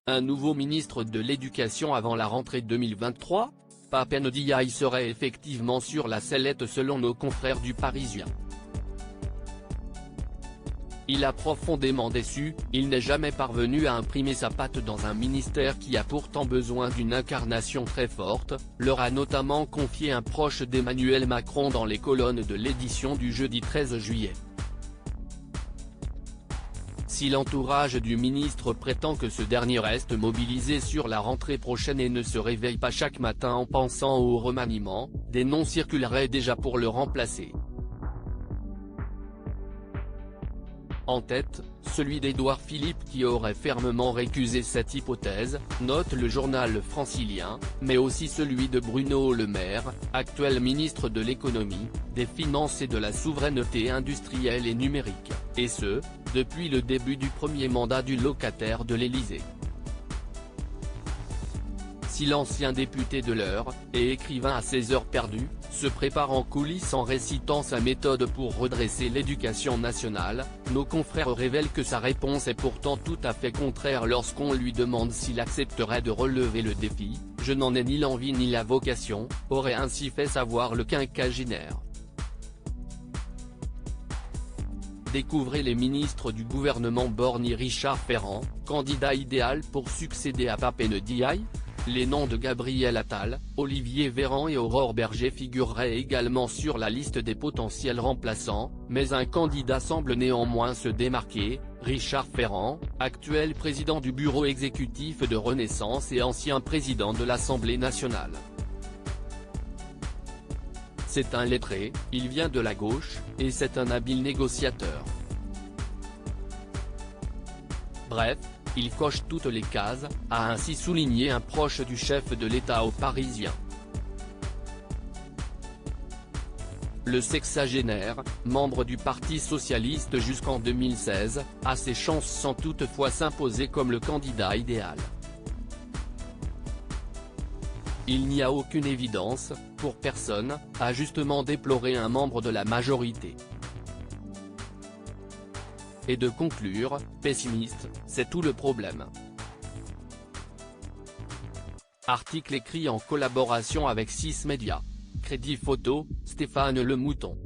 Un nouveau ministre de l'Éducation avant la rentrée 2023 ? Pape Ndiaye serait effectivement sur la sellette selon nos confrères du Parisien. Il a profondément déçu, il n'est jamais parvenu à imprimer sa patte dans un ministère qui a pourtant besoin d'une incarnation très forte, leur a notamment confié un proche d'Emmanuel Macron dans les colonnes de l'édition du jeudi 13 juillet. Si l'entourage du ministre prétend que ce dernier reste mobilisé sur la rentrée prochaine et ne se réveille pas chaque matin en pensant au remaniement, des noms circuleraient déjà pour le remplacer. En tête, celui d'Édouard Philippe qui aurait fermement récusé cette hypothèse, note le journal francilien, mais aussi celui de Bruno Le Maire, actuel ministre de l'Économie, des Finances et de la Souveraineté industrielle et numérique, et ce, depuis le début du premier mandat du locataire de l'Élysée. Si l'ancien député de l'Eure, et écrivain à ses heures perdues, se prépare en coulisses en récitant sa méthode pour redresser l'éducation nationale, nos confrères révèlent que sa réponse est pourtant tout à fait contraire lorsqu'on lui demande s'il accepterait de relever le défi. « Je n'en ai ni l'envie ni la vocation », aurait ainsi fait savoir le quinquagénaire. Découvrez les ministres du gouvernement Borny. Richard Ferrand, candidat idéal pour succéder à Pape Ndiaye ? Les noms de Gabriel Attal, Olivier Véran et Aurore Berger figureraient également sur la liste des potentiels remplaçants, mais un candidat semble néanmoins se démarquer, Richard Ferrand, actuel président du bureau exécutif de Renaissance et ancien président de l'Assemblée nationale. C'est un lettré, il vient de la gauche, et c'est un habile négociateur. Bref, il coche toutes les cases, a ainsi souligné un proche du chef de l'État au Parisien. Le sexagénaire, membre du Parti socialiste jusqu'en 2016, a ses chances sans toutefois s'imposer comme le candidat idéal. Il n'y a aucune évidence, pour personne, a justement déploré un membre de la majorité. Et de conclure, pessimiste, c'est tout le problème. Article écrit en collaboration avec 6 médias. Crédit photo, Stéphane Le Mouton.